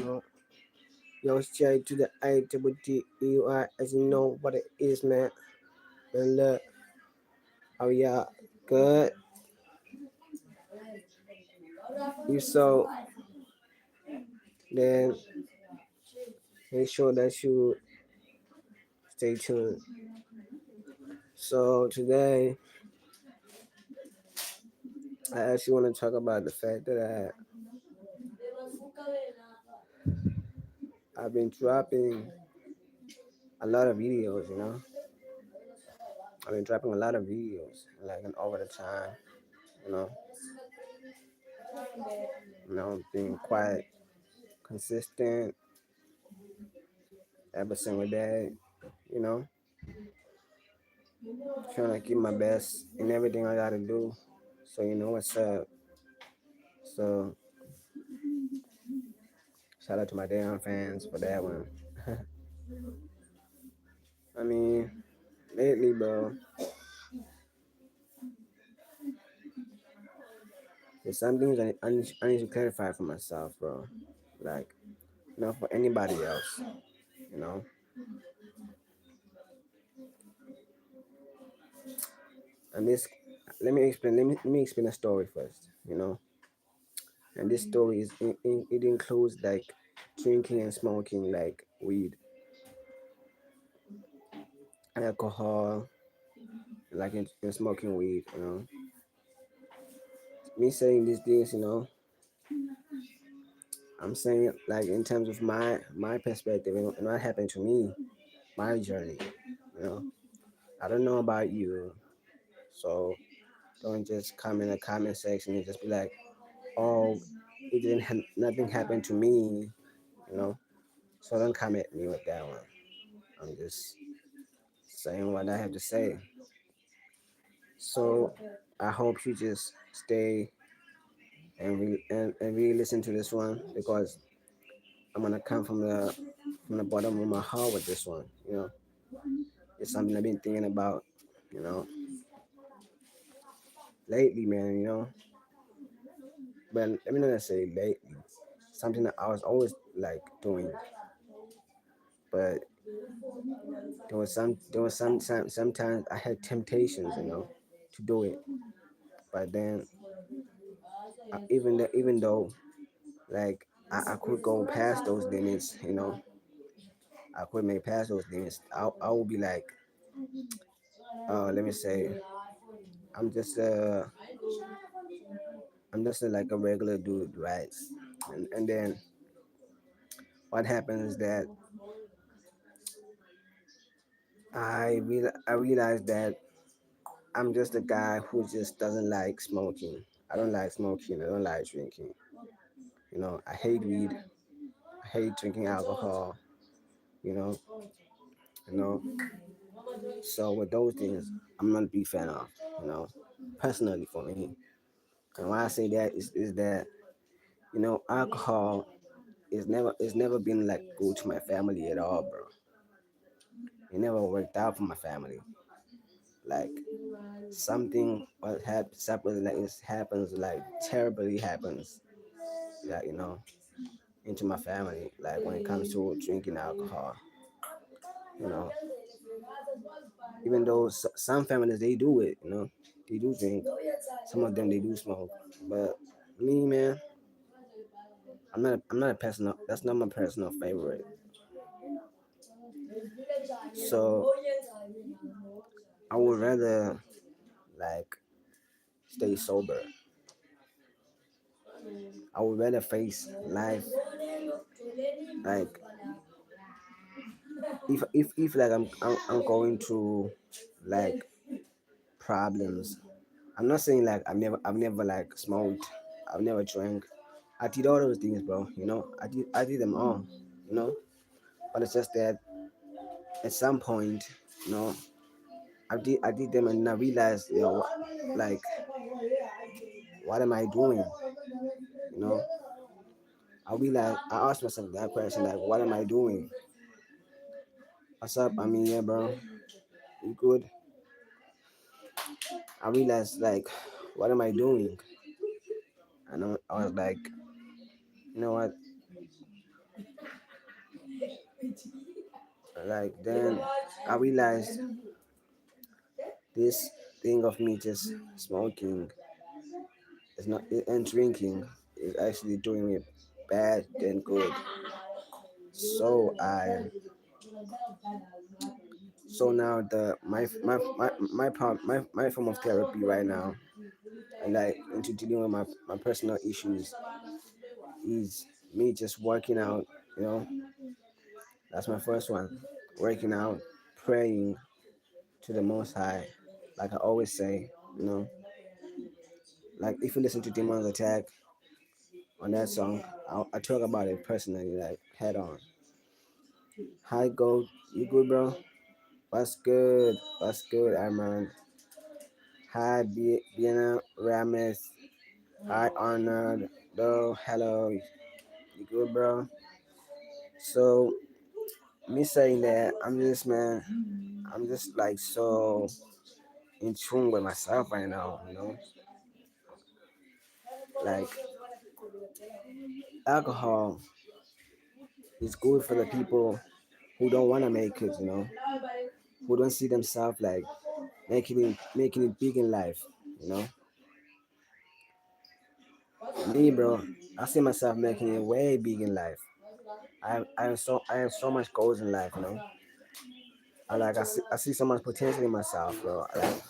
know. Yo, straight to the IWTEUI, as you know what it is, man. And look, oh yeah, good. You so then make sure that you stay tuned. So today, I actually want to talk about the fact that I've been dropping a lot of videos. I've been dropping a lot of videos, like and over the time. You know, being quite consistent every single day. You know, trying to keep my best in everything I gotta do. So you know what's up. So shout out to my damn fans for that one. I mean, lately, bro, there's some things I need to clarify for myself, bro. Like, not for anybody else. You know, and this, let me explain a story first. And this story it includes like drinking and smoking like weed, alcohol, like in smoking weed. Me saying these things, I'm saying like in terms of my perspective and what happened to me, my journey. You know, I don't know about you, so don't just come in the comment section and just be like, oh, nothing happened to me. You know, so don't come at me with that one. I'm just saying what I have to say. So I hope you just stay and really listen to this one because I'm gonna come from the bottom of my heart with this one. It's something I've been thinking about, you know, lately, man. But let me not say lately. Something that I was always like doing, but sometimes I had temptations, to do it. But then even though like I could go past those limits, I could make past those limits. I would be like, let me say, I'm just a like a regular dude, right? And then what happens is that I realized that I'm just a guy who just doesn't like smoking. I don't like smoking. I don't like drinking. I hate weed. I hate drinking alcohol. You know, you know. So with those things, I'm not a big fan of. Personally for me. And why I say that is that alcohol is never been like good to my family at all, bro. It never worked out for my family. Like something what happens like it happens like terribly happens. Like into my family. Like when it comes to drinking alcohol, you know. Even though some families they do it, they do drink. Some of them they do smoke, but me, man, I'm not a personal. That's not my personal favorite. So I would rather like stay sober. I would rather face life like if like I'm going through like problems. I'm not saying like I've never like smoked. I've never drank. I did all those things, bro. I did them all. You know, but it's just that at some point, you know, I did them and I realized, like what am I doing? You know, I asked myself that question, like what am I doing? What's up? I mean, yeah, bro, you good? I realized like what am I doing? I was like, you know what? Like then I realized this thing of me just smoking is not and drinking is actually doing me bad than good. So I so now the my form of therapy right now, and like into dealing with my personal issues is me just working out, you know. That's my first one. Working out, praying to the most high. Like I always say, you know, like if you listen to Demon's Attack on that song, I talk about it personally, like head on. Hi Gold, you good bro? What's good? What's good, Armand? Hi Biena Rames. Hi Arnold. Hello. You good bro? So me saying that I'm just like so in tune with myself right now, you know? Like alcohol is good for the people who don't wanna make it, you know, who don't see themselves like making it big in life, you know. Me, bro, I see myself making it way big in life. I have so much goals in life, you know. I see so much potential in myself, bro. Like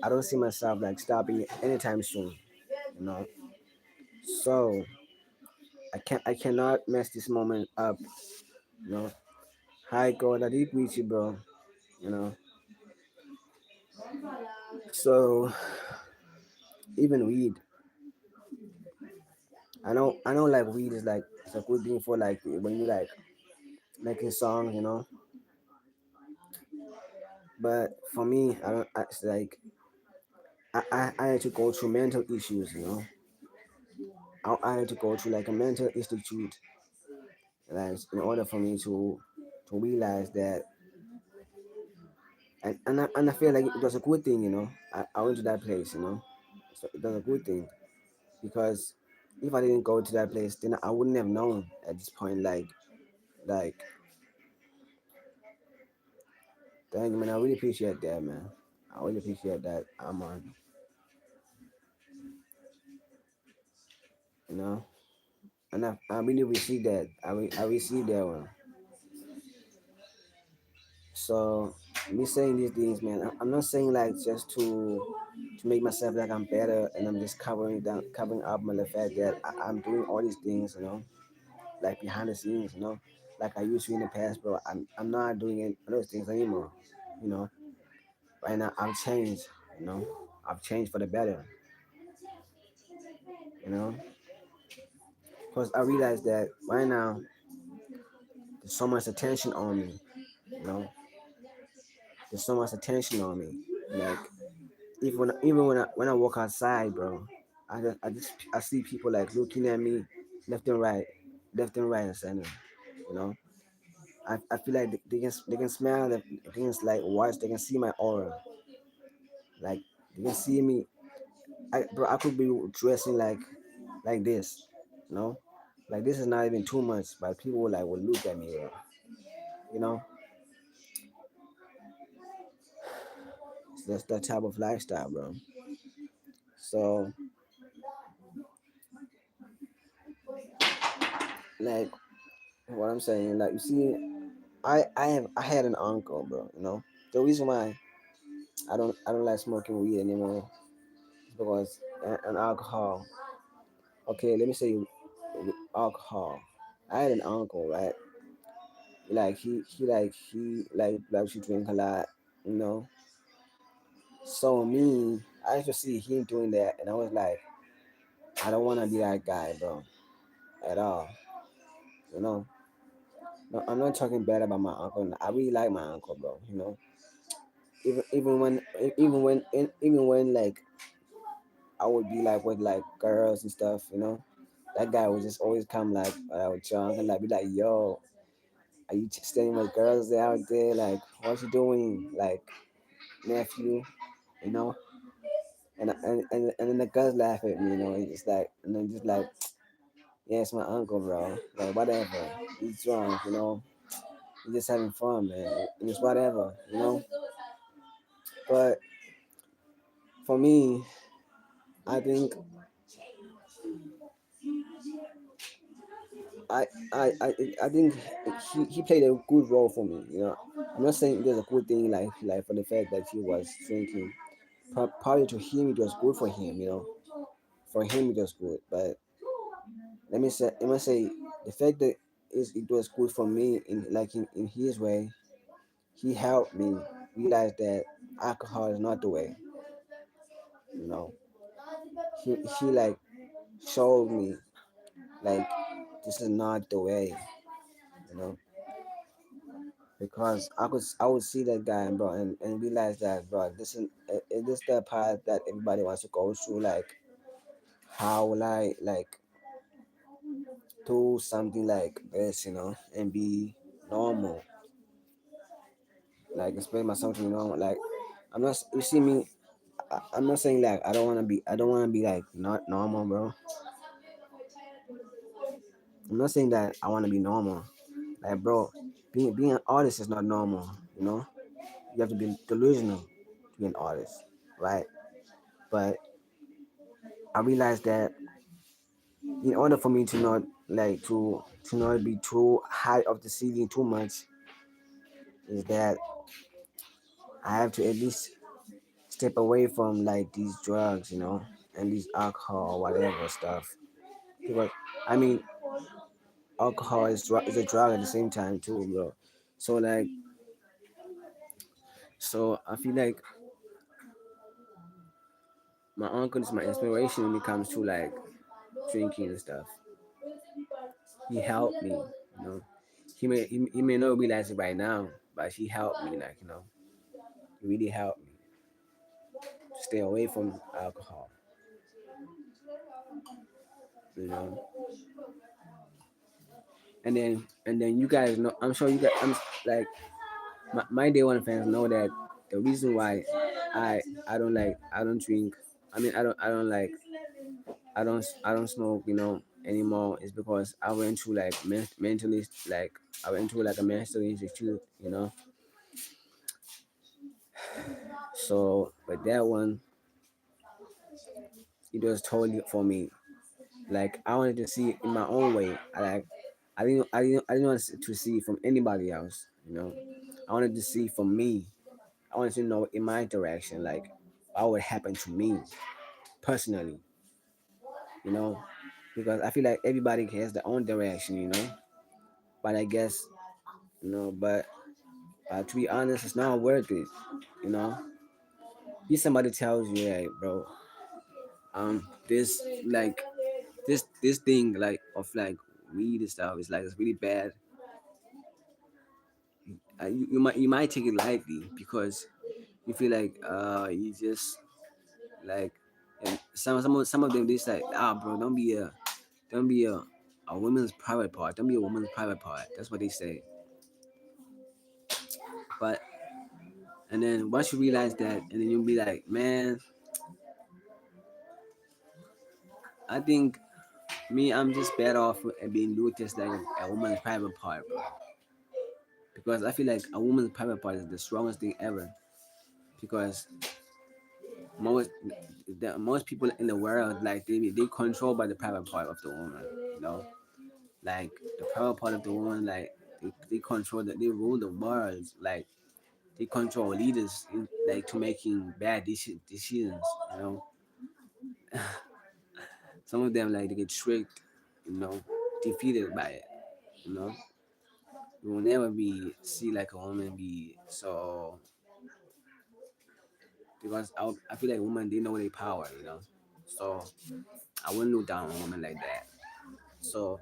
I don't see myself like stopping anytime soon, you know. So I cannot mess this moment up, you know. Hi God, I did greet you, bro. You know. So even weed, I know like weed is like it's a good thing for like when you like making songs, you know. But for me, I don't. It's like I had to go through mental issues, you know. I had to go through like a mental institute, like in order for me to realize that, and I feel like it was a good thing, you know. I went to that place, you know. So it was a good thing because if I didn't go to that place, then I wouldn't have known at this point. Like, thank you, man. I really appreciate that, man. I really appreciate that. I'm on, you know, and I really received that. I received that one. So me saying these things, man, I'm not saying like just to make myself like I'm better and I'm just covering up my the fact that I'm doing all these things, you know, like behind the scenes, you know, like I used to in the past, bro. I'm not doing those things anymore, you know. Right now I've changed, you know. I've changed for the better, you know. Because I realized that right now there's so much attention on me, you know. There's so much attention on me. Like even when I walk outside, bro, I see people like looking at me left and right and center. You know, I feel like they can smell they can like watch, they can see my aura, like they can see me. I could be dressing like this, you know, like this is not even too much, but people will look at me, bro. You know, so that's that type of lifestyle, bro. So like what I'm saying, like you see, I had an uncle, bro. You know, the reason why I don't like smoking weed anymore is because an alcohol. Okay, let me say alcohol. I had an uncle, right? Like he likes to drink a lot, you know. So me, I used to see him doing that, and I was like, I don't want to be that guy, bro, at all. You know, no, I'm not talking bad about my uncle. I really like my uncle, bro. You know, even when like I would be like with like girls and stuff, you know. That guy would just always come like with drunk and like be like, "Yo, are you staying with girls out there? Like, what you doing, like nephew?" You know. And then the girls laugh at me, you know. It's like and then just like, "Yeah, it's my uncle, bro. Like whatever. He's drunk, you know. You're just having fun, man. And it's whatever, you know. But for me, I think I I I, I think he played a good role for me. You know, I'm not saying it was a good thing like for the fact that he was drinking. Probably to him it was good for him. You know, for him it was good. But let me say the fact that it was good for me in his way. He helped me realize that alcohol is not the way. You know, he like showed me like this is not the way. You know, because I would see that guy, bro, and realize that, bro, this the path that everybody wants to go through. Like, how will I like do something like this, and be normal, like explain myself to be normal. Like, I'm not. You see me. I'm not saying like I don't want to be. I don't want to be like not normal, bro. I'm not saying that I want to be normal. Like, bro, being an artist is not normal. You know, you have to be delusional to be an artist, right? But I realized that in order for me to not like to not be too high of the ceiling too much, is that I have to at least step away from like these drugs, and these alcohol, whatever stuff. Because I mean, alcohol is a drug at the same time too, bro. So like, so I feel like my uncle is my inspiration when it comes to like drinking and stuff. He helped me, you know. He may not realize it right now, but he helped me, like, he really helped me stay away from alcohol, you know. And then you guys know, I'm sure you guys, like, my day one fans know that the reason why I don't drink. I mean, I don't smoke, anymore, is because I went through like mentally, like I went through like a mental institute. So, but that one, it was totally for me. Like, I wanted to see it in my own way. I didn't want to see it from anybody else. I wanted to see it from me. I wanted to know in my direction, like, what would happen to me personally, you know, because I feel like everybody has their own direction. But I guess, but to be honest, it's not worth it, you know. If somebody tells you, hey, bro, this like this thing like of like weed and stuff is like it's really bad. You might take it lightly because you feel like you just like, and some of them, they say, bro, don't be a woman's private part, don't be a woman's private part. That's what they say. But and then once you realize that, and then you'll be like, man, I think I'm just better off with being noticed like a woman's private part, bro. Because I feel like a woman's private part is the strongest thing ever. Because most most people in the world, like, they control by the private part of the woman, you know. Like, the private part of the woman, like, they control that, they rule the world, like they control leaders like to making bad decisions, you know. Some of them, like, they get tricked, defeated by it, you know. You will never be see like a woman be so, because I feel like women, they know their power. So I wouldn't look down on a woman like that. So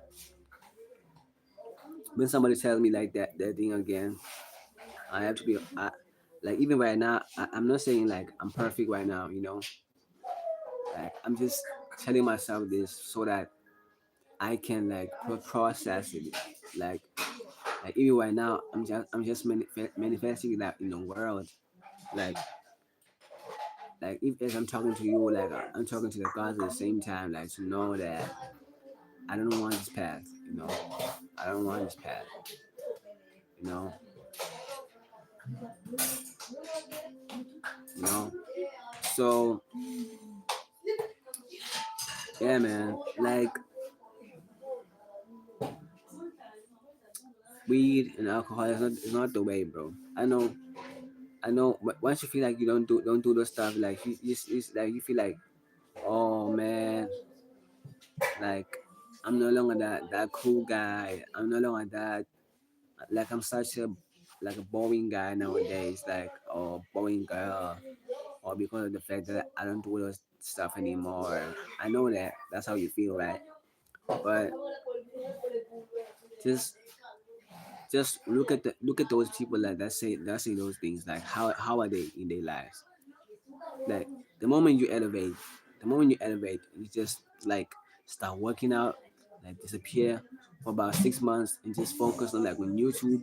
when somebody tells me like that thing again, I have to be, like, even right now, I'm not saying like I'm perfect right now. Like, I'm just telling myself this so that I can like process it. Like, even right now, I'm just manifesting that in the world. Like, if as I'm talking to you, like, I'm talking to the gods at the same time, like, to know that I don't want this path. I don't want this path. you know, you know. So yeah, man, like weed and alcohol is not the way, bro. I know. Once you feel like you don't do those stuff, like like you feel like, oh man, like I'm no longer that cool guy. I'm no longer that, like I'm such a like a boring guy nowadays, like, or boring girl, or because of the fact that I don't do those stuff anymore. I know that that's how you feel, right? But just look at those people like that say those things, like how are they in their lives? Like the moment you elevate, you just like start working out, like disappear for about 6 months and just focus on like on YouTube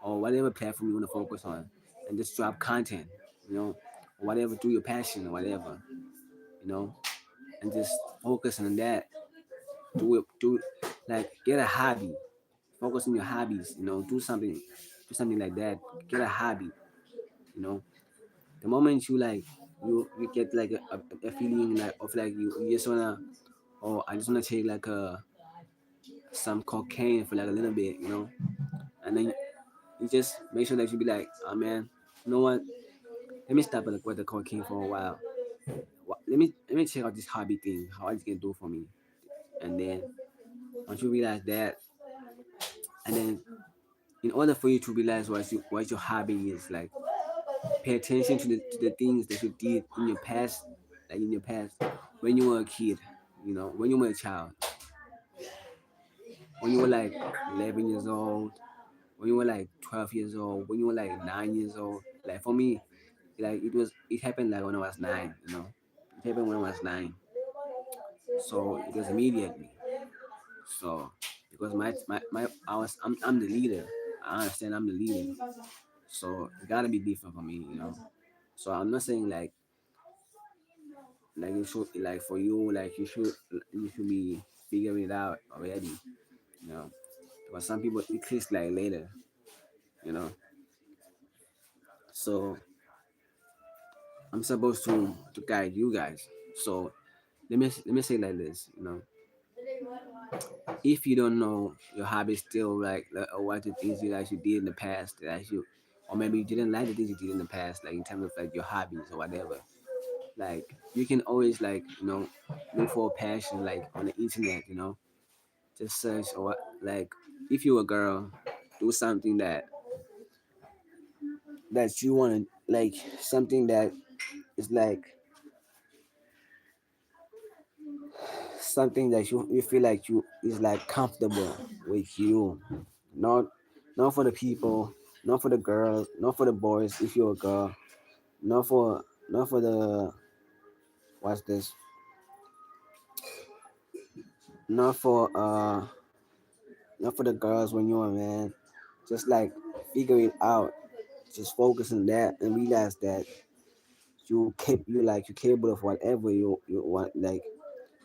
or whatever platform you want to focus on, and just drop content, you know, or whatever, do your passion or whatever, you know, and just focus on that. Do like get a hobby, focus on your hobbies, you know, do something like that. Get a hobby, you know. The moment you like you get like a feeling like of like you just wanna, oh, I just wanna take like some cocaine for like a little bit, you know, and then you just make sure that you be like, oh man, you know what? Let me stop with the cocaine for a while. Let me check out this hobby thing, how it can do for me, and then once you realize that, and then in order for you to realize what your hobby is, like pay attention to the things that you did in your past, like in your past when you were a kid, you know, when you were a child, when you were like 11 years old, when you were like 12 years old, when you were like 9 years old. Like for me, like it happened like when I was nine, you know, it happened when I was nine, so it was immediately. So because I'm the leader, I understand I'm the leader, so it gotta be different for me, you know. So I'm not saying like you should, like for you, like you should be figuring it out already, you know. But some people it clicks like later, you know. So I'm supposed to guide you guys. So let me say like this, you know. If you don't know your hobby still, or what the things you guys you did in the past that you, or maybe you didn't like the things you did in the past, like in terms of like your hobbies or whatever, like you can always, like, you know, look for a passion like on the internet, you know. Just search, or what, like if you're a girl, do something that you want to, like something that is like something that you feel like you is like comfortable with you, not not for the people, not for the girls, not for the boys if you're a girl, not for not for the, what's this, not for not for the girls when you're a man. Just like figure it out, just focus on that and realize that you're capable of whatever you want, like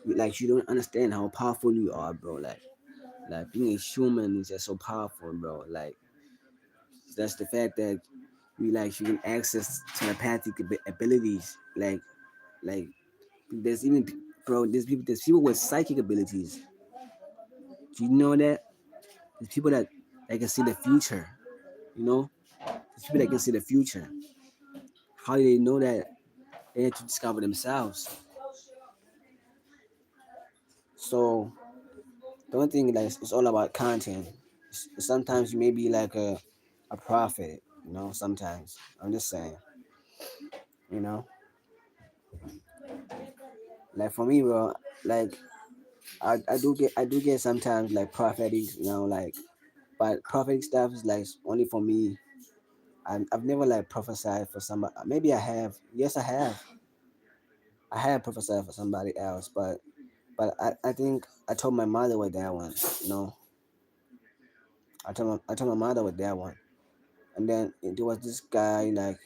like you don't understand how powerful you are, bro. Like being a human is just so powerful, bro. Like that's the fact that you can access telepathic abilities. Like there's even bro, there's people with psychic abilities. Do you know that? There's people that can see the future. You know, there's people that can see the future. How do they know that? They had to discover themselves. So don't think like it's all about content. Sometimes you may be like a prophet. You know, sometimes I'm just saying. You know, like for me, bro. Like I do get sometimes like prophetic, you know, like, but prophetic stuff is like only for me. I've never like prophesied for somebody. Maybe I have. Yes, I have. I have prophesied for somebody else, but I think I told my mother with that one. You know, I told my mother with that one. And then there was this guy he died,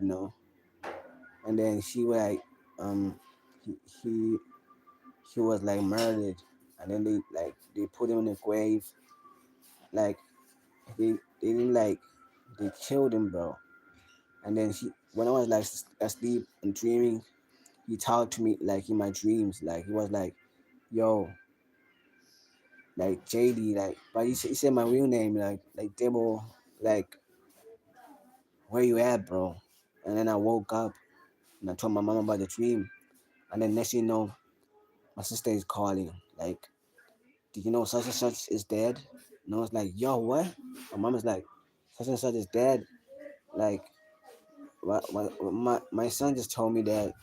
you know. And then she was like um he he he was like murdered, and then they put him in a grave, like they didn't like they killed him, bro. And then when I was like asleep and dreaming, he talked to me like in my dreams. Like he was like, "Yo, like Jaddey, like," but he said my real name, like Debo, like where you at, bro? And then I woke up and I told my mom about the dream. And then next thing you know, my sister is calling, like, "Did you know such and such is dead?" And I was like, "Yo, what?" My mom is like, "Such and such is dead." Like, my son just told me that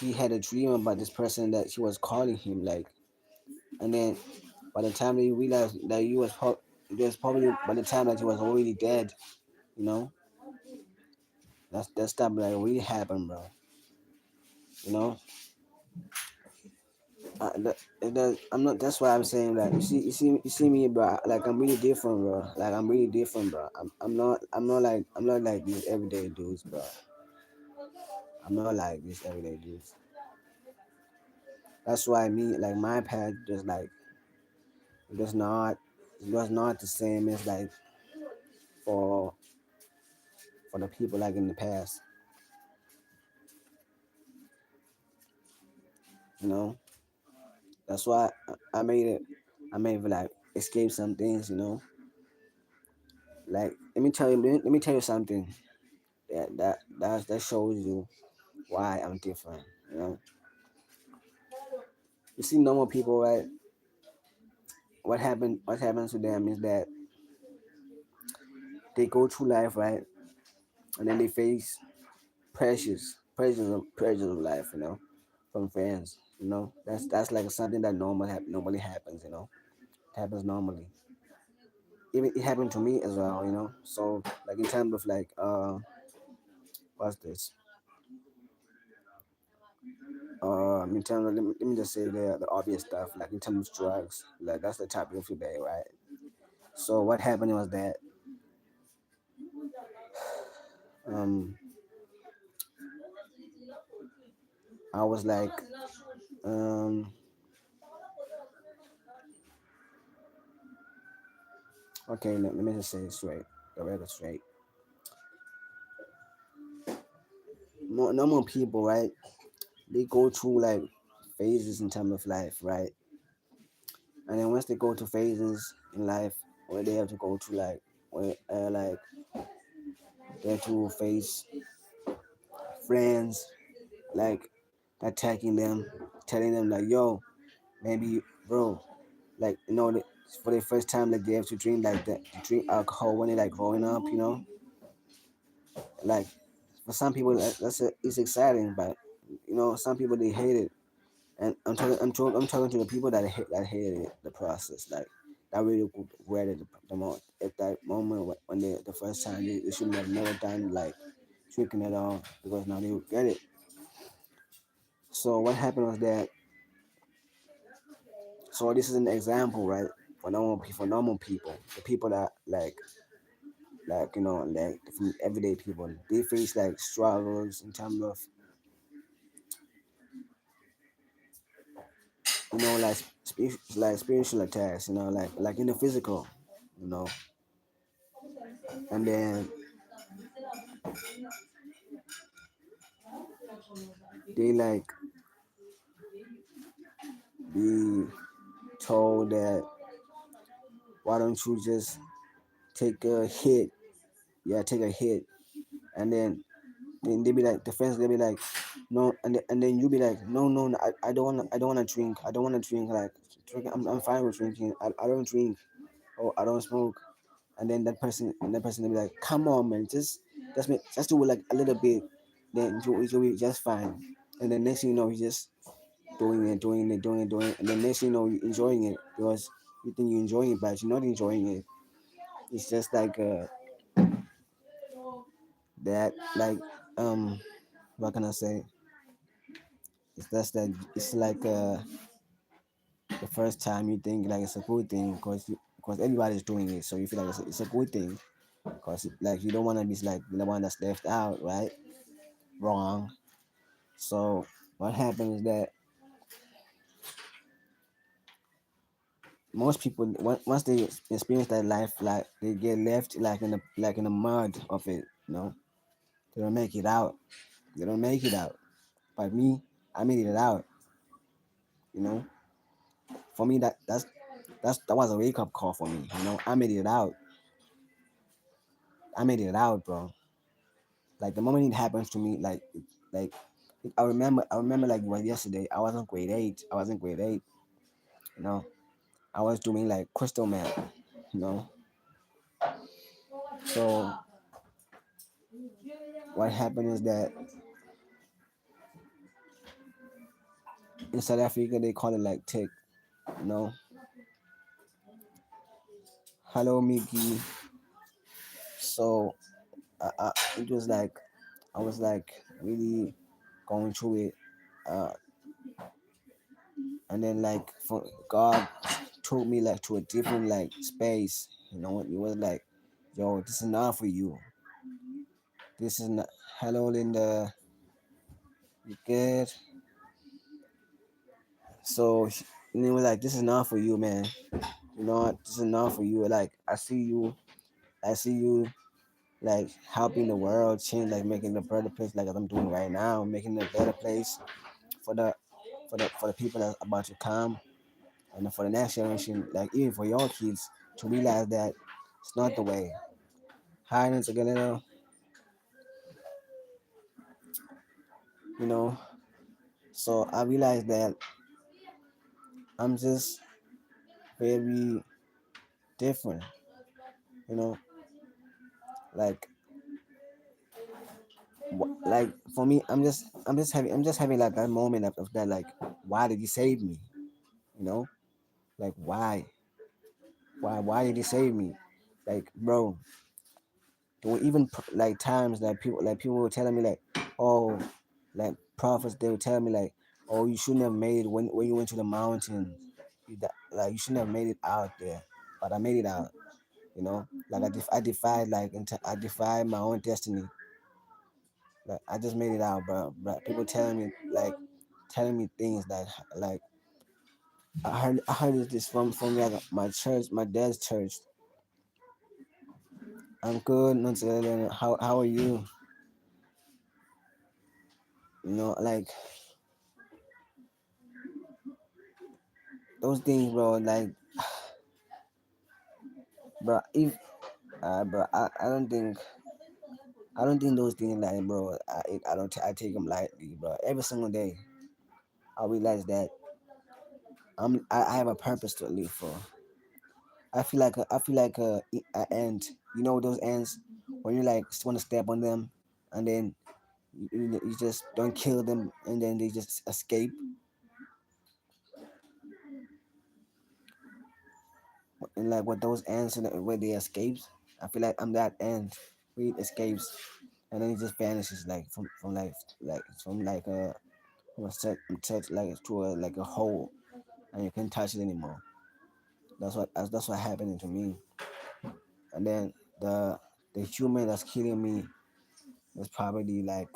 he had a dream about this person that she was calling him, like, and then by the time he realized that it was probably by the time that he was already dead, you know. That stuff like really happened, bro. You know, I'm not. That's why I'm saying like you see me, bro. Like I'm really different, bro. Like I'm really different, bro. I'm not like these everyday dudes, bro. I'm not like these everyday dudes. That's why me like my path just like it was not it was not the same as like for for the people like in the past. You know, that's why I made it. I made it like escape some things. You know, like let me tell you something that shows you why I'm different. You know, you see normal people, right? What happens to them is that they go through life, right, and then they face pressures of life. You know, from friends. You know, that's like something that normally happens. You know, it happens normally. Even it happened to me as well. You know, so like in terms of like what's this? In terms of, let me just say the obvious stuff, like in terms of drugs, like that's the topic of today, right? So what happened was that um, I was like, um, okay, let me just say it straight, the record straight. Normal people, right? They go through like phases in terms of life, right? And then once they go to phases in life where they have to go to like they have to face friends like attacking them, telling them like, "Yo, maybe, bro, like for the first time like they have to drink like that, to drink alcohol when they like growing up, you know, like for some people it's exciting, but you know some people they hate it, and I'm talking to the people that hated it, the process, like that really regretted the most at that moment when they the first time they should have never done like drinking at all because now they regret it. So what happened was that so this is an example, right, for normal people, the people that like like from everyday people, they face like struggles in terms of like like spiritual attacks, like in the physical, you know, and then they like be told that why don't you just take a hit, yeah, take a hit, and then they be like the friends they be like no, and then you be like no, I don't want to drink, I don't want to drink, like drinking, I'm fine with drinking, I don't drink or I don't smoke. And then that person will be like, "Come on, man, just do it like a little bit, then you'll be just fine." And then next thing you know, you just doing it, and then next thing you know, you're enjoying it because you think you're enjoying it, but you're not enjoying it. It's just like that, like what can I say? It's just that it's like the first time you think like it's a good thing because everybody's doing it, so you feel like it's a good thing because like you don't want to be like the one that's left out, right? Wrong. So what happens is that most people once they experience that life, like they get left like in the mud of it. They don't make it out. They don't make it out. But me, I made it out. You know, for me that was a wake up call for me. I made it out. I made it out, bro. Like the moment it happens to me, like I remember like it was yesterday. I was in grade eight. I was in grade eight. You know, I was doing like crystal meth. You know, so what happened is that in South Africa they call it like tick. You know, hello Mickey. So it was like I was like really going through it, uh, and then like for God took me like to a different like space. It was like, yo, this is not for you. This is not. Hello, Linda. You good? So and it was like, this is not for you, man. This is not for you. Like I see you like helping the world change, like making a better place, like I'm doing right now, making a better place for the people that's about to come, and for the next generation, like even for your kids to realize that it's not the way. Hi, Nancy Galeno. You know, so I realized that I'm just very different. You know, like like for me, I'm just having like that moment of that, like, why did he save me? You know, like why did he save me? Like, bro, there were even like times that people were telling me like, oh, like prophets, they were telling me like, oh, you shouldn't have made it when you went to the mountains. Like you shouldn't have made it out there, but I made it out. Like I defied I defied my own destiny. Like I just made it out, bro. But people telling me things that like I heard this from like my church, my dad's church. I'm good, not how are you? Like those things, bro. Like, bro, if bro, I don't think those things, like, bro. I take them lightly, bro. Every single day, I realize that I have a purpose to live for. I feel like a ant. Those ants when you like want to step on them, and then you just don't kill them, and then they just escape. And like with those ants and where they escapes, I feel like I'm that ant where it escapes, and then it just vanishes like from a set like to a hole, and you can't touch it anymore. That's what happening to me. And then the human that's killing me is probably like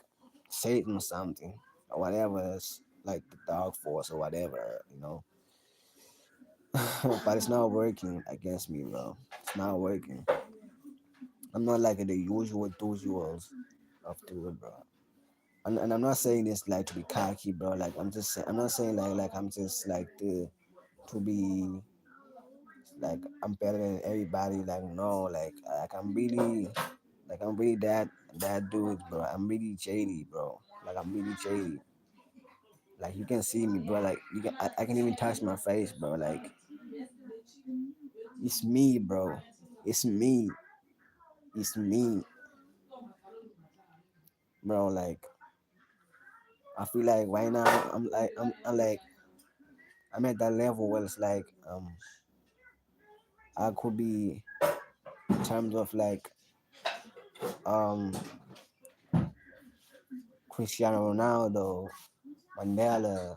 Satan or something, or whatever. It's like the dog force or whatever. But it's not working against me, bro. It's not working. I'm not like the usuals of the world, bro. And I'm not saying this like to be cocky, bro. Like I'm not saying like I'm just like to be like I'm better than everybody. Like, no, like I'm really that dude, bro. I'm really Jaddey, bro. Like I'm really Jaddey. Like you can see me, bro. Like I can even touch my face, bro. Like it's me, bro. It's me. It's me, bro. Like I feel like right now I'm at that level where it's like I could be in terms of like um Cristiano Ronaldo, Mandela,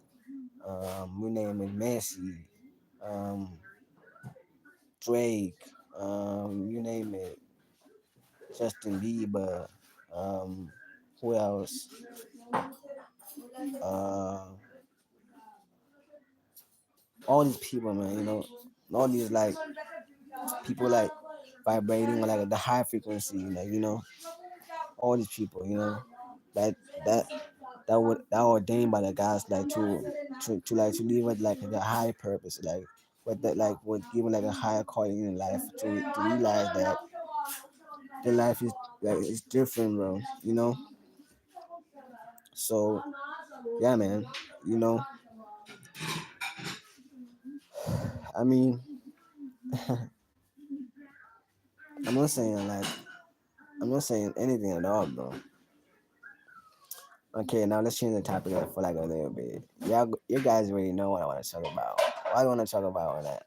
you name it, Messi, um, Drake, you name it, Justin Bieber, um, who else? Uh, all these people, man. all these like people like vibrating on like the high frequency, like all these people, that that that ordained by the gods like to like to live with like the high purpose, like with that like with given like a higher calling in life to realize that the life is like it's different, bro. So yeah, man. You know, I mean, I'm not saying like I'm not saying anything at all, bro. Okay, now let's change the topic up for like a little bit. You guys already know what I want to talk about. What I want to talk about with that.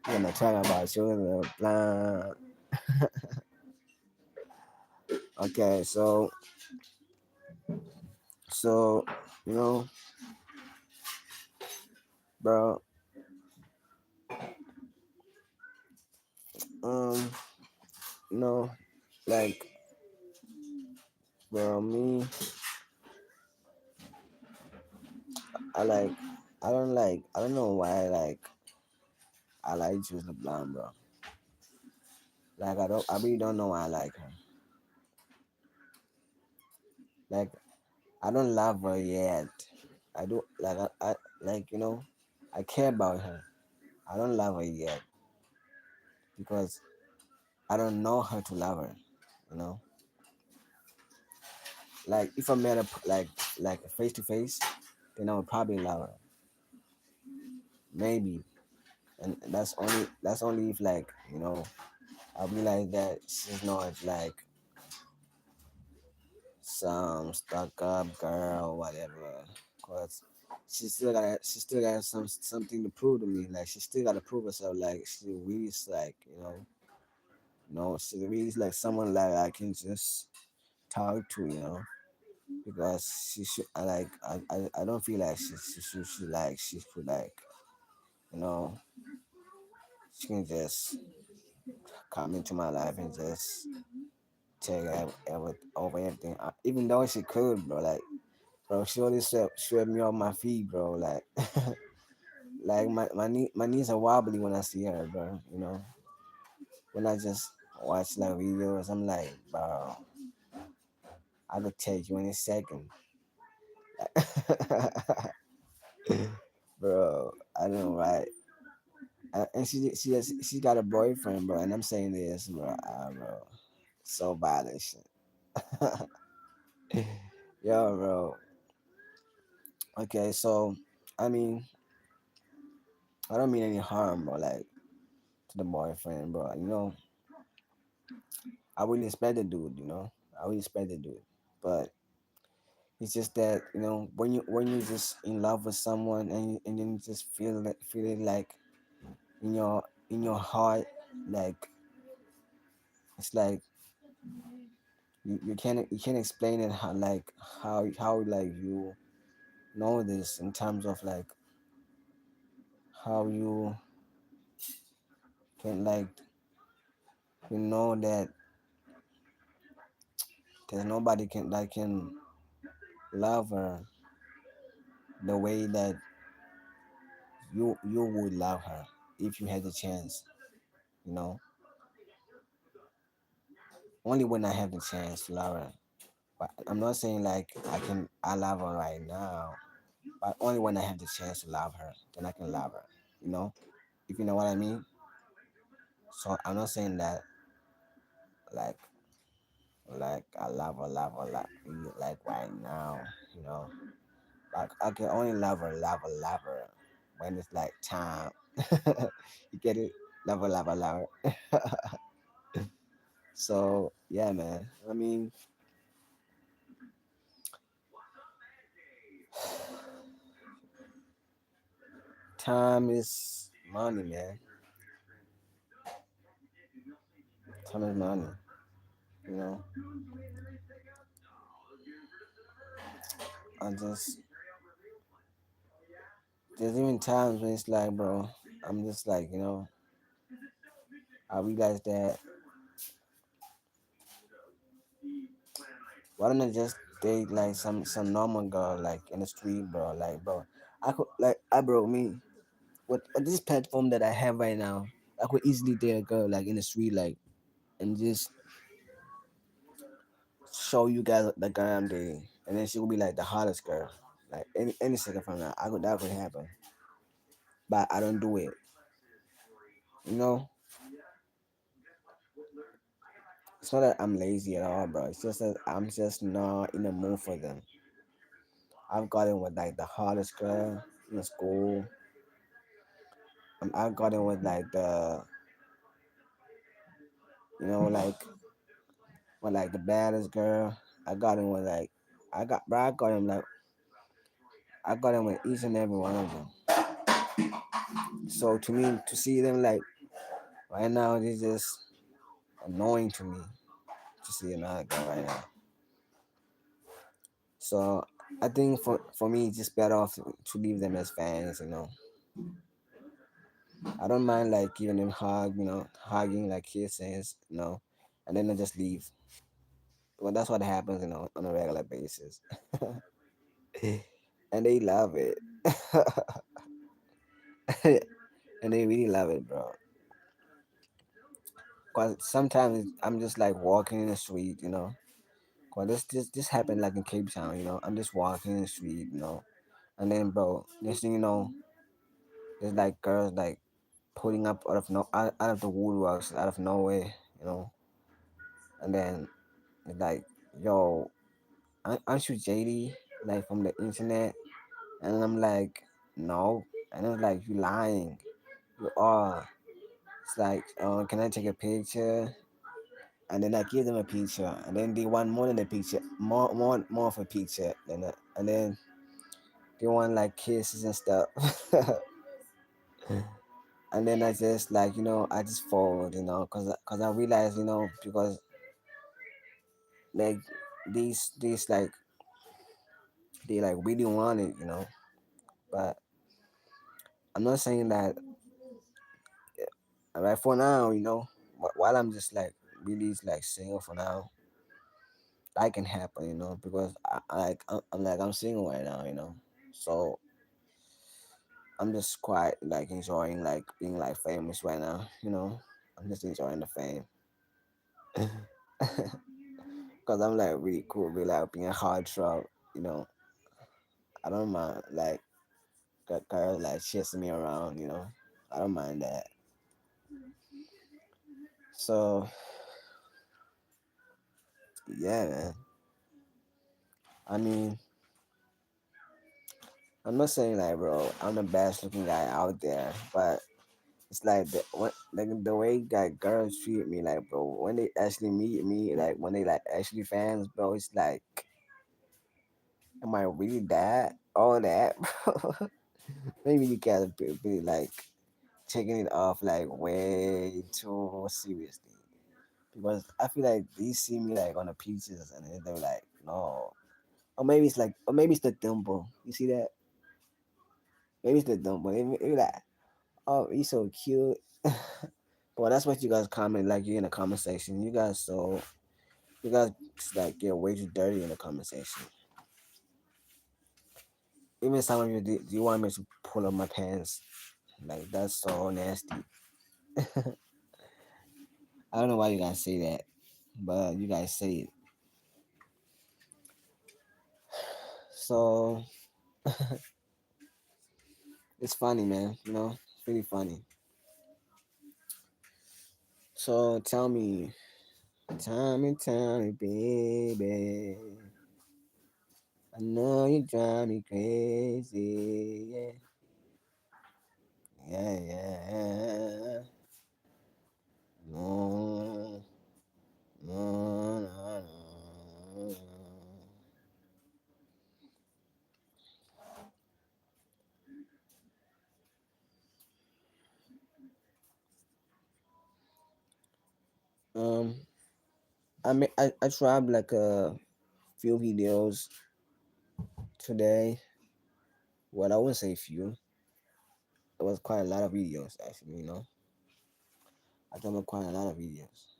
I'm gonna talk about children, blah. Okay, so you know, bro. Um, you know, like, bro, me, I like, I don't know why I like choosing blonde, bro. Like, I really don't know why I like her. Like, I don't love her yet. I do like, I like, I care about her. I don't love her yet because I don't know her to love her. You know, like if I met her like face to face, then I would probably love her. Maybe, and that's only if like I realize that she's not like some stuck up girl or whatever. Cause she still got something to prove to me. Like she still gotta prove herself. Like she really is like she really is like someone like I can just talk to. Because she should I don't feel like she could like you know she can just come into my life and just take over everything. Even though she could, bro. Like, bro, she always swept me off my feet, bro. Like, like my knees are wobbly when I see her, bro. When I just watch like videos, I'm like, bro, I could take you in a second, bro. I know, right? And she got a boyfriend, bro. And I'm saying this, bro, so violent shit. Yo, bro. Okay, so I mean, I don't mean any harm, bro. Like to the boyfriend, bro. I wouldn't expect the dude. I wouldn't expect the dude. But it's just that when you just in love with someone and then you just feel it like in your heart, like it's like you can't explain it how like you know this in terms of like how you can like that there's nobody can love her the way that you would love her if you had the chance. You know, only when I have the chance to love her. But I'm not saying like I love her right now, but only when I have the chance to love her, then I can love her. You know, if you know what I mean. So I'm not saying that like I love her like right now. You know, like I can only love her when it's like time. You get it? Love her. So yeah, man. I mean, time is money, man. Time is money. You know, I just there's even times when it's like, bro, I'm just like, I realize that why don't I just date like some normal girl like in the street, bro? Like, bro, I could like I bro me. with this platform that I have right now, I could easily date a girl like in the street, like, and just show you guys the girl I'm dating, and then she will be like the hottest girl. Like any second from now, I could that could happen, but I don't do it. You know, it's not that I'm lazy at all, bro. It's just that I'm just not in the mood for them. I've gotten with like the hottest girl in the school. I've gotten with like the, like the baddest girl. I got in with like I got him like I got him with each and every one of them. So to me, to see them like right now, it's just annoying to me to see another girl right now. So I think for me, it's just better off to leave them as fans. I don't mind like giving them hug, hugging like kisses, and then I just leave. Well, that's what happens, on a regular basis, and they love it, and they really love it, bro. Cause sometimes I'm just like walking in the street, Cause this happened like in Cape Town, I'm just walking in the street, and then bro, next thing you know, there's like girls like pulling up out of the woodworks out of nowhere, you know, and then it's like, yo, aren't you Jaddey, like from the internet? And I'm like, no, and it's like, you lying, you are. It's like, can I take a picture? And then I give them a picture, and then they want more than a picture, more of a picture, and then they want like kisses and stuff. And then I just like, I just forward, cause I realize, because like these like they like really want it, but I'm not saying that right for now, while I'm just like really like single for now, that can happen, because I'm single right now, so I'm just quite like enjoying like being like famous right now, I'm just enjoying the fame. Cause I'm like really cool, really like being a hard truck, you know. I don't mind like girls like chasing me around, I don't mind that. So yeah, man. I mean, I'm not saying like, bro, I'm the best looking guy out there, but it's like the way that girls treat me, like, bro, when they actually meet me, like when they like actually fans, bro, it's like, am I really that? All that, bro? Maybe you gotta be like taking it off like way too seriously. Because I feel like they see me like on the pieces and then they're like, no. Or maybe it's the dimple. You see that? Maybe it's the dimple. Maybe like, oh, he's so cute. Well, that's what you guys comment, like, you in the comment section. You guys like get way too dirty in the comment section. Even some of you, do you want me to pull up my pants? Like, that's so nasty. I don't know why you guys say that, but you guys say it. So it's funny, man. It's really funny. So tell me, baby. I know you drive me crazy. Yeah, yeah, yeah. No, no, no, no. Um, I tried like a few videos today. Well, I wouldn't say few. It was quite a lot of videos actually. I tried quite a lot of videos.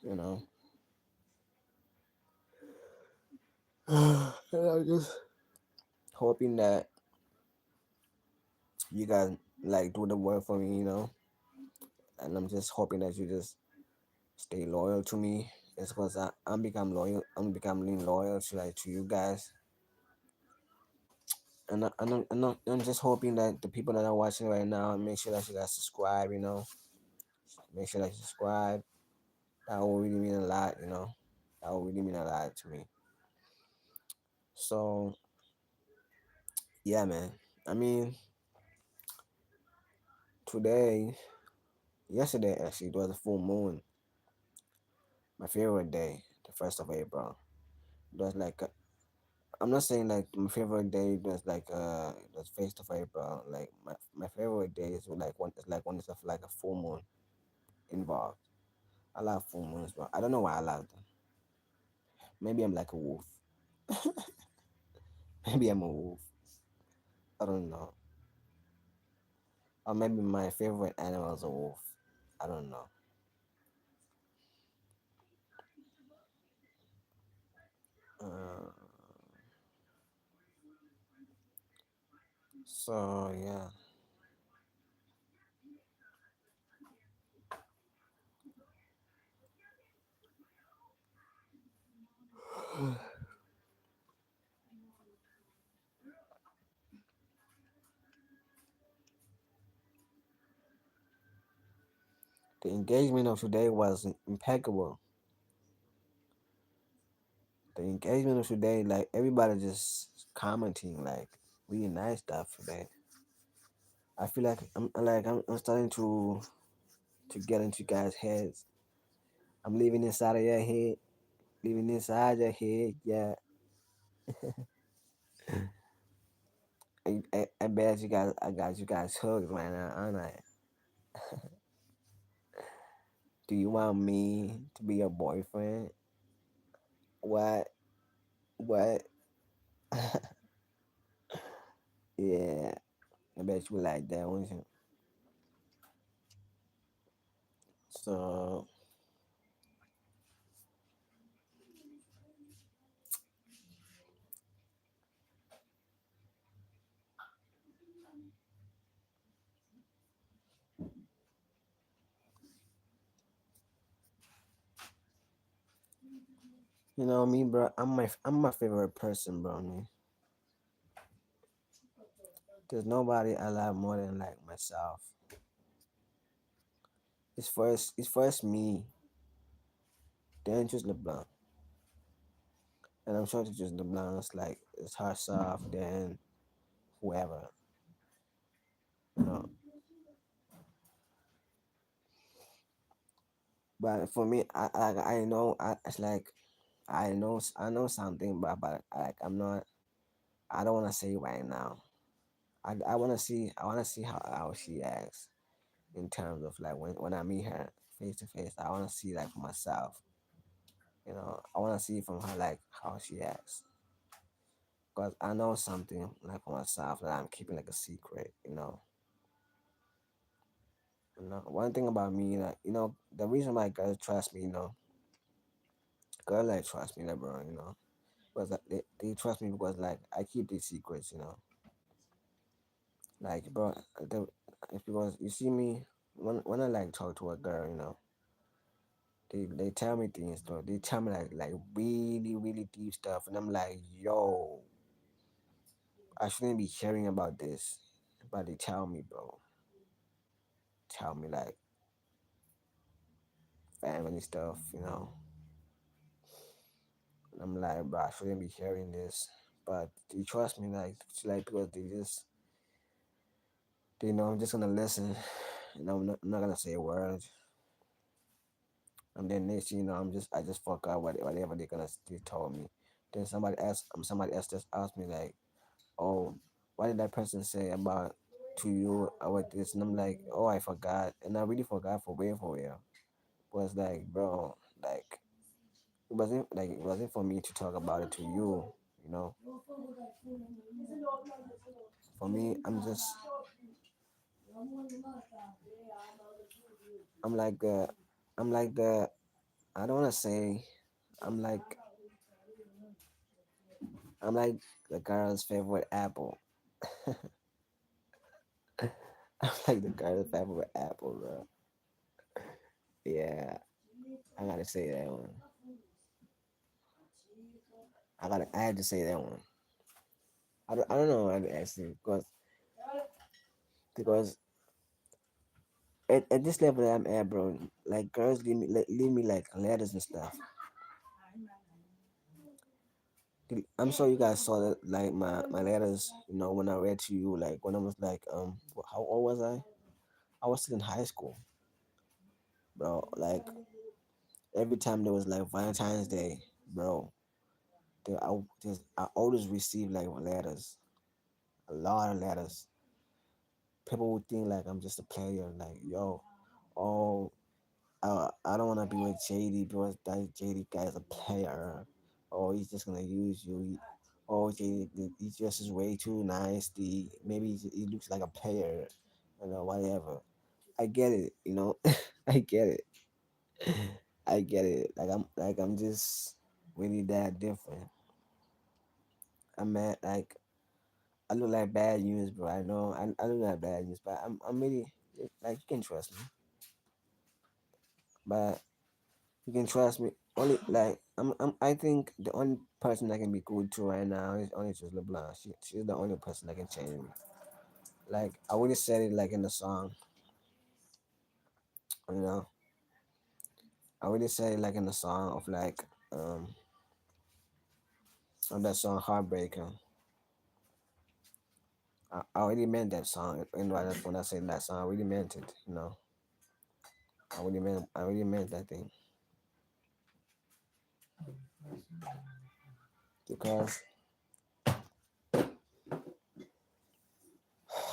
You know. And I was just hoping that. You guys like do the work for me, and I'm just hoping that you just stay loyal to me. It's because I'm become loyal. I'm becoming loyal to to you guys, and I'm just hoping that the people that are watching right now make sure that you guys subscribe. Make sure that you subscribe. That will really mean a lot. That will really mean a lot to me. So yeah, man. I mean, today, yesterday actually, it was a full moon. My favorite day, the 1st of April. It was like I'm not saying like my favorite day was it was 1st of April. Like my favorite day is like when it's like a full moon involved. I love full moons, but I don't know why I love them. Maybe I'm like a wolf. Maybe I'm a wolf. I don't know. Or maybe my favorite animal is a wolf. I don't know. Uh, so yeah, the engagement of today was impeccable. The engagement of today, like everybody just commenting like really nice stuff today. I feel like I'm starting to get into guys' heads. I'm living inside of your head, living inside your head. Yeah, I bet you guys, I got you guys hooked right now, aren't I? Do you want me to be your boyfriend? What? What? Yeah, I bet you like that, won't you? So me, bro. I'm my favorite person, bro. Me, there's nobody I love more than like myself. It's first me, then just LeBlanc, and I'm sure to just LeBlanc's like it's herself, then whoever, you know. But for me, I know it's like I know something, but like I don't want to say right now. I want to see how she acts in terms of like when I meet her face to face. I want to see like for myself. I want to see from her like how she acts. Because I know something like for myself that I'm keeping like a secret. One thing about me, like the reason why girls trust me, girls like trust me, like bro, because like, they trust me because like I keep these secrets, like bro, the, it's because you see me when I like talk to a girl, they tell me things though. They tell me like really really deep stuff, and I'm like, yo, I shouldn't be hearing about this, but they tell me, bro, tell me like family stuff, and I'm like, bro, I shouldn't be hearing this, but they trust me like because they know I'm just gonna listen, and I'm not gonna say a word, and then next thing I just fuck up whatever they told me. Then somebody else just asked me like, oh, what did that person say about to you about this? And I'm like, oh, I forgot, and I really forgot for real. Was like, bro, like it wasn't for me to talk about it to you. You know, for me, I'm like the, I'm like the, I don't wanna say, I'm like, I'm like the girl's favorite apple. I'm like the girl's favorite apple, bro. Yeah, I gotta say that one. I had to say that one. I don't know why I'm asking because at this level that I'm at, bro, like girls leave me like letters and stuff. I'm sure you guys saw that, like my letters. When I read to you, like when I was like, how old was I? I was still in high school, bro. Like every time there was like Valentine's Day, bro, I always receive like letters, a lot of letters. People would think like I'm just a player, like yo, oh, I don't want to be with Jaddey because that Jaddey guy's a player. Oh, he's just gonna use you. Oh, Jaddey, he just is way too nice. Maybe he looks like a player, whatever. I get it, I get it. I get it. I'm just really that different. I'm at like I look like bad news, bro. I know I look like bad news, but I'm really like you can trust me. But you can trust me. Only like I think the only person that can be good to right now is only just LeBlanc. She's the only person that can change me. Like I already said it like in the song, you know. I already said it like in the song of like of that song Heartbreaker. I already meant that song, and when I said that song, I already meant it. I already meant that thing because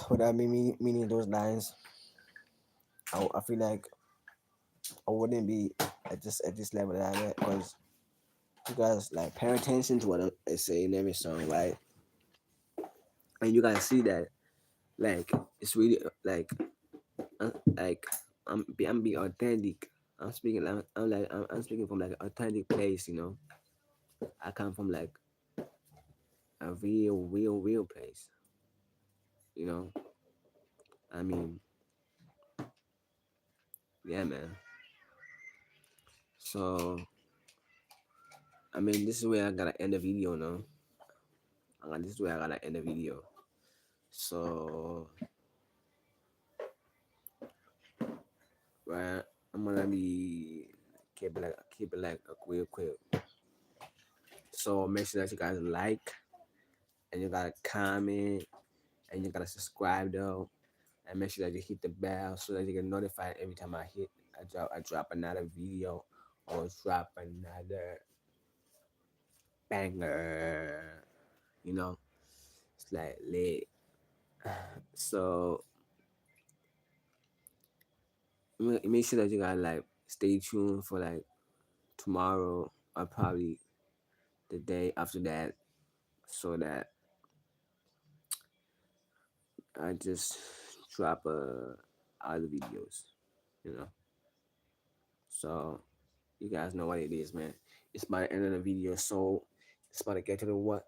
without me meaning those lines, I feel like I wouldn't be at this level that I'm at because you guys like pay attention to what I say in every song, right? And you guys see that like it's really like I'm being authentic. I'm speaking. I'm speaking from like an authentic place. I come from like a real place. You know. I mean, yeah, man. So I mean, this is where I gotta end the video now. This is where I gotta end the video. So, right, I'm gonna be keep it like a real quick. So make sure that you guys like and you gotta comment and you gotta subscribe though, and make sure that you hit the bell so that you get notified every time I drop another video or drop another banger. You know, it's like lit. So make sure that you gotta like stay tuned for like tomorrow or probably the day after that so that I just drop other videos. So you guys know what it is, man. It's by the end of the video, so it's about to get to the what?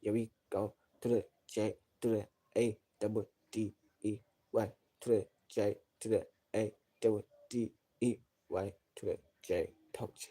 Here we go to the J to the A double D E Y to the J to the A double D E Y to the J. Touch.